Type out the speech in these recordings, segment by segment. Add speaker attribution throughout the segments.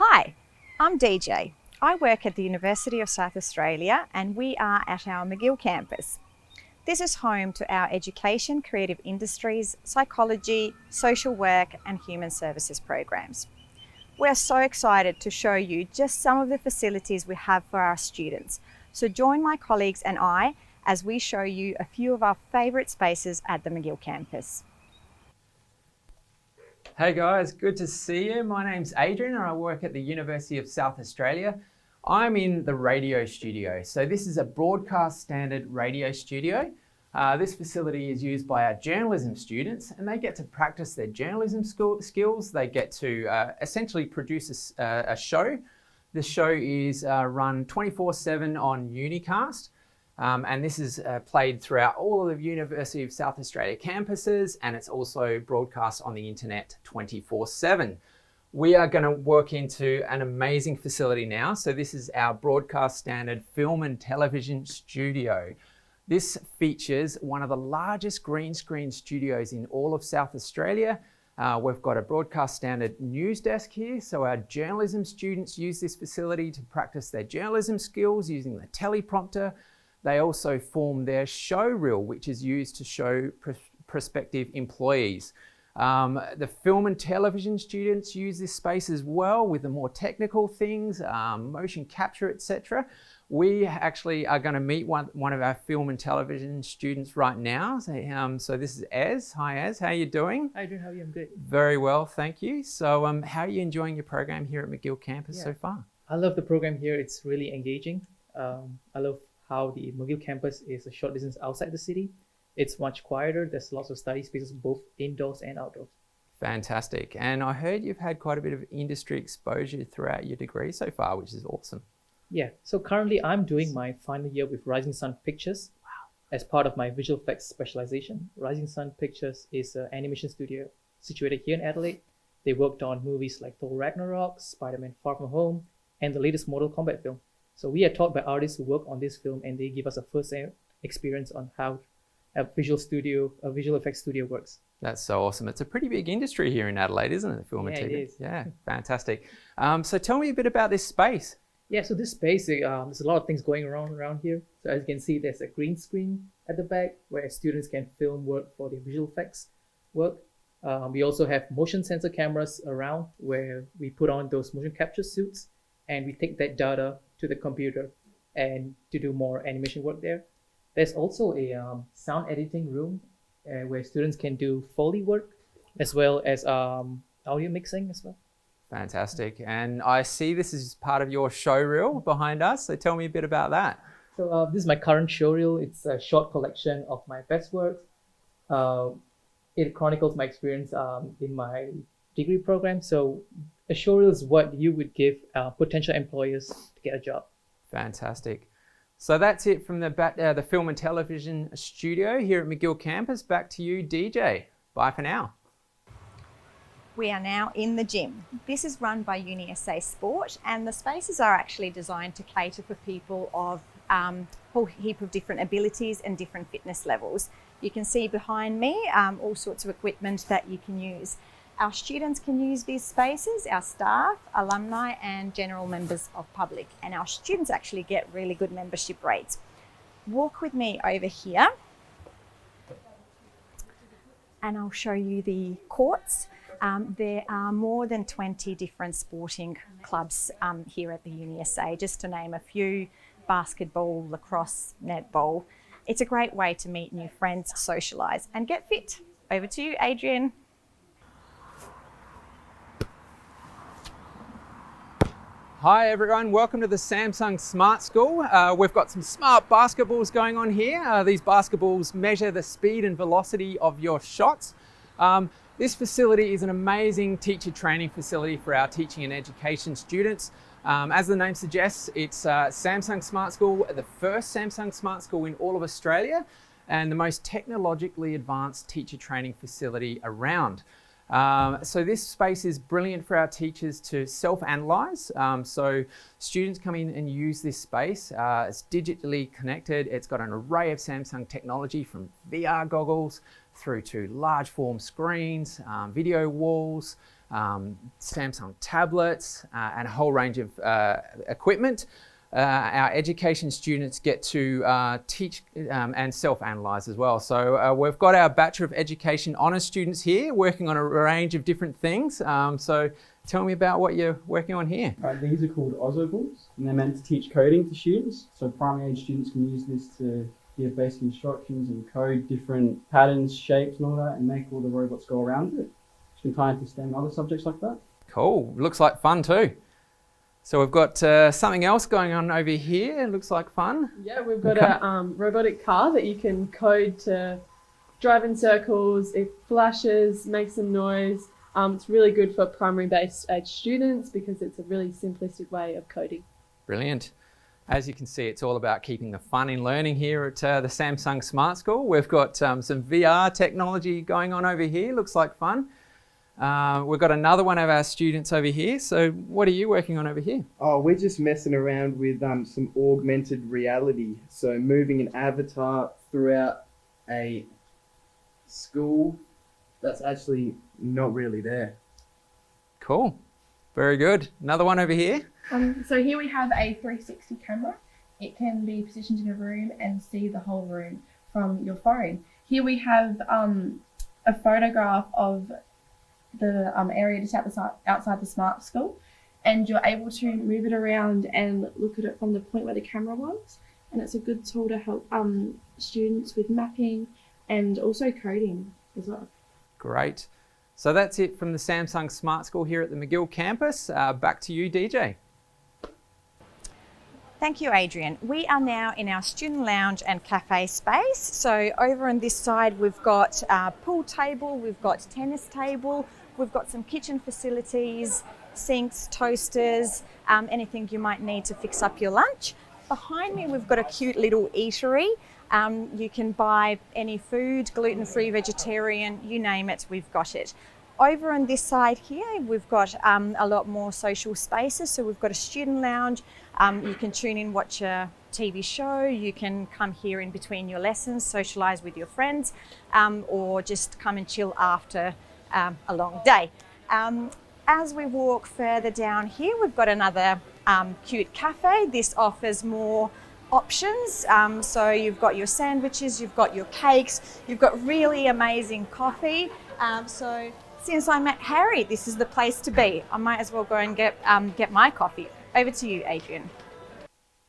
Speaker 1: Hi, I'm DJ. I work at the University of South Australia and we are at our McGill campus. This is home to our education, creative industries, psychology, social work and human services programs. We're so excited to show you just some of the facilities we have for our students. So join my colleagues and I as we show you a few of our favourite spaces at the McGill campus.
Speaker 2: Hey guys, good to see you. My name's Adrian and I work at the University of South Australia. I'm in the radio studio. So this is a broadcast standard radio studio. This facility is used by our journalism students and they get to practice their journalism skills. They get to essentially produce a show. The show is run 24/7 on Unicast. And this is played throughout all of the University of South Australia campuses, and it's also broadcast on the internet 24/7. We are going to work into an amazing facility now. So this is our broadcast standard film and television studio. This features one of the largest green screen studios in all of South Australia. We've got a broadcast standard news desk here. So our journalism students use this facility to practice their journalism skills using the teleprompter. They also form their show reel, which is used to show prospective employees. The film and television students use this space as well with the more technical things, motion capture, etc. We actually are going to meet one of our film and television students right now. So this is Ez. Hi Ez, how are you doing?
Speaker 3: Hi Adrian, how are you? I'm good.
Speaker 2: Very well, thank you. So how are you enjoying your program here at McGill campus so far?
Speaker 3: I love the program here. It's really engaging. I love how the McGill campus is a short distance outside the city. It's much quieter. There's lots of study spaces both indoors and outdoors.
Speaker 2: Fantastic. And I heard you've had quite a bit of industry exposure throughout your degree so far, which is awesome.
Speaker 3: Yeah, so currently I'm doing my final year with Rising Sun Pictures. Wow. As part of my visual effects specialization. Rising Sun Pictures is an animation studio situated here in Adelaide. They worked on movies like Thor Ragnarok, Spider-Man Far From Home, and the latest Mortal Kombat film. So we are taught by artists who work on this film and they give us a first-hand experience on how a visual effects studio works.
Speaker 2: That's so awesome. It's a pretty big industry here in Adelaide, isn't it? The film and TV.
Speaker 3: It is.
Speaker 2: Yeah, fantastic. So tell me a bit about this space.
Speaker 3: Yeah, so this space, there's a lot of things going around here. So as you can see, there's a green screen at the back where students can film work for their visual effects work. We also have motion sensor cameras around where we put on those motion capture suits and we take that data to the computer and to do more animation work there. There's also a sound editing room where students can do Foley work as well as audio mixing as well.
Speaker 2: Fantastic. And I see this is part of your show reel behind us. So tell me a bit about that.
Speaker 3: So this is my current show reel. It's a short collection of my best works. It chronicles my experience in my degree program. So a show reel is what you would give potential employers to get a job.
Speaker 2: Fantastic. So that's it from the film and television studio here at McGill campus. Back to you, DJ. Bye for now.
Speaker 1: We are now in the gym. This is run by UniSA Sport and the spaces are actually designed to cater for people of a whole heap of different abilities and different fitness levels. You can see behind me all sorts of equipment that you can use. Our students can use these spaces, our staff, alumni and general members of public. And our students actually get really good membership rates. Walk with me over here and I'll show you the courts. There are more than 20 different sporting clubs here at the UniSA, just to name a few: basketball, lacrosse, netball. It's a great way to meet new friends, socialise and get fit. Over to you, Adrian.
Speaker 2: Hi everyone, welcome to the Samsung Smart School. We've got some smart basketballs going on here. These basketballs measure the speed and velocity of your shots. This facility is an amazing teacher training facility for our teaching and education students. As the name suggests, it's Samsung Smart School, the first Samsung Smart School in all of Australia and the most technologically advanced teacher training facility around. So this space is brilliant for our teachers to self-analyze. So students come in and use this space. It's digitally connected. It's got an array of Samsung technology from VR goggles through to large form screens, video walls, Samsung tablets, and a whole range of equipment. Our education students get to teach and self-analyse as well. So we've got our Bachelor of Education Honours students here working on a range of different things. So tell me about what you're working on here.
Speaker 4: These are called Ozoballs, and they're meant to teach coding to students. So primary age students can use this to give basic instructions and code different patterns, shapes and all that, and make all the robots go around it. You can tie into STEM and other subjects like that.
Speaker 2: Cool, looks like fun too. So we've got something else going on over here. It looks like fun.
Speaker 5: Yeah, we've got a robotic car that you can code to drive in circles. It flashes, makes some noise. It's really good for primary-based age students because it's a really simplistic way of coding.
Speaker 2: Brilliant. As you can see, it's all about keeping the fun in learning here at the Samsung Smart School. We've got some VR technology going on over here. Looks like fun. We've got another one of our students over here. So what are you working on over here?
Speaker 6: Oh, we're just messing around with some augmented reality. So moving an avatar throughout a school that's actually not really there.
Speaker 2: Cool. Very good. Another one over here.
Speaker 7: So here we have a 360 camera. It can be positioned in a room and see the whole room from your phone. Here we have a photograph of the area just outside the Smart School, and you're able to move it around and look at it from the point where the camera was. And it's a good tool to help students with mapping and also coding as well.
Speaker 2: Great. So that's it from the Samsung Smart School here at the McGill campus. Back to you, DJ.
Speaker 1: Thank you, Adrian. We are now in our student lounge and cafe space. So over on this side, we've got a pool table, we've got tennis table, we've got some kitchen facilities, sinks, toasters, anything you might need to fix up your lunch. Behind me, we've got a cute little eatery. You can buy any food, gluten-free, vegetarian, you name it, we've got it. Over on this side here, we've got a lot more social spaces. So we've got a student lounge. You can tune in, watch a TV show. You can come here in between your lessons, socialise with your friends, or just come and chill after a long day. As we walk further down here, we've got another cute cafe. This offers more options. So you've got your sandwiches, you've got your cakes, you've got really amazing coffee. So since I met Harry, this is the place to be. I might as well go and get my coffee. Over to you, Adrian.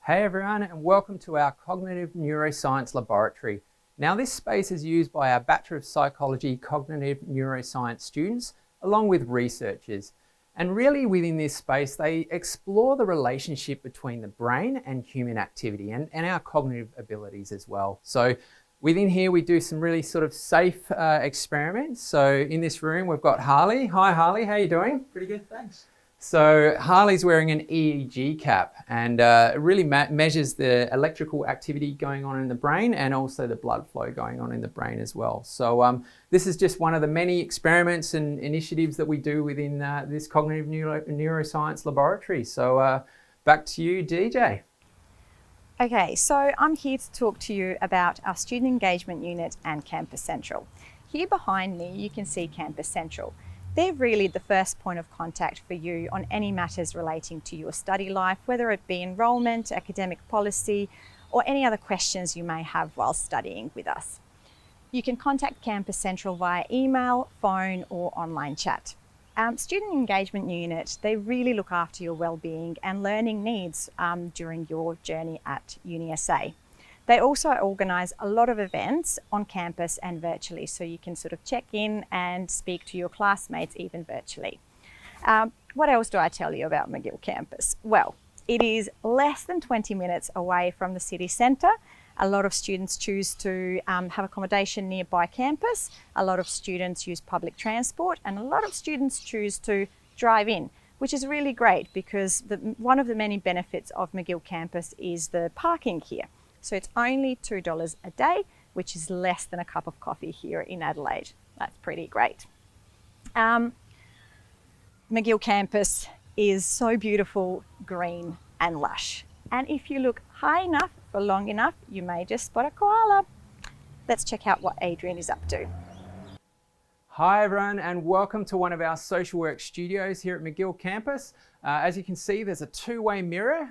Speaker 2: Hey everyone, and welcome to our Cognitive Neuroscience Laboratory. Now this space is used by our Bachelor of Psychology Cognitive Neuroscience students, along with researchers. And really within this space, they explore the relationship between the brain and human activity and our cognitive abilities as well. So within here, we do some really sort of safe experiments. So in this room, we've got Harley. Hi Harley, how are you doing?
Speaker 4: Pretty good, thanks.
Speaker 2: So Harley's wearing an EEG cap, and it really measures the electrical activity going on in the brain and also the blood flow going on in the brain as well. So this is just one of the many experiments and initiatives that we do within this Cognitive Neuroscience Laboratory. So back to you, DJ.
Speaker 1: Okay, so I'm here to talk to you about our Student Engagement Unit and Campus Central. Here behind me, you can see Campus Central. They're really the first point of contact for you on any matters relating to your study life, whether it be enrolment, academic policy, or any other questions you may have while studying with us. You can contact Campus Central via email, phone, or online chat. Student Engagement Unit, they really look after your well-being and learning needs during your journey at UniSA. They also organise a lot of events on campus and virtually, so you can sort of check in and speak to your classmates even virtually. What else do I tell you about McGill campus? Well, it is less than 20 minutes away from the city centre. A lot of students choose to have accommodation nearby campus. A lot of students use public transport, and a lot of students choose to drive in, which is really great because one of the many benefits of McGill campus is the parking here. So it's only $2 a day, which is less than a cup of coffee here in Adelaide. That's pretty great. McGill campus is so beautiful, green and lush. And if you look high enough for long enough, you may just spot a koala. Let's check out what Adrian is up to.
Speaker 2: Hi everyone, and welcome to one of our social work studios here at McGill campus. As you can see, there's a two-way mirror.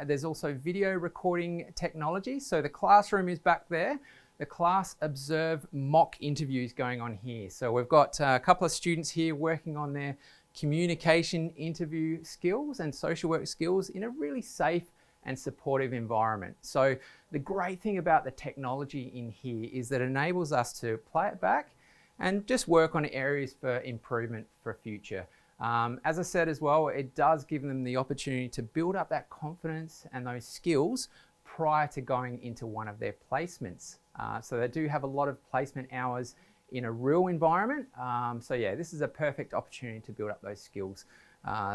Speaker 2: There's also video recording technology. So the classroom is back there. The Class Observe mock interviews going on here. So we've got a couple of students here working on their communication interview skills and social work skills in a really safe and supportive environment. So the great thing about the technology in here is that it enables us to play it back and just work on areas for improvement for future. As I said as well, it does give them the opportunity to build up that confidence and those skills prior to going into one of their placements. So they do have a lot of placement hours in a real environment. So yeah, this is a perfect opportunity to build up those skills.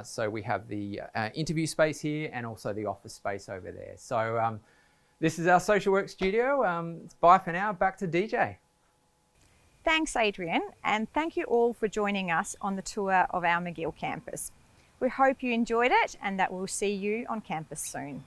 Speaker 2: So we have the interview space here and also the office space over there. So this is our social work studio. Bye for now, back to DJ.
Speaker 1: Thanks, Adrian, and thank you all for joining us on the tour of our McGill campus. We hope you enjoyed it and that we'll see you on campus soon.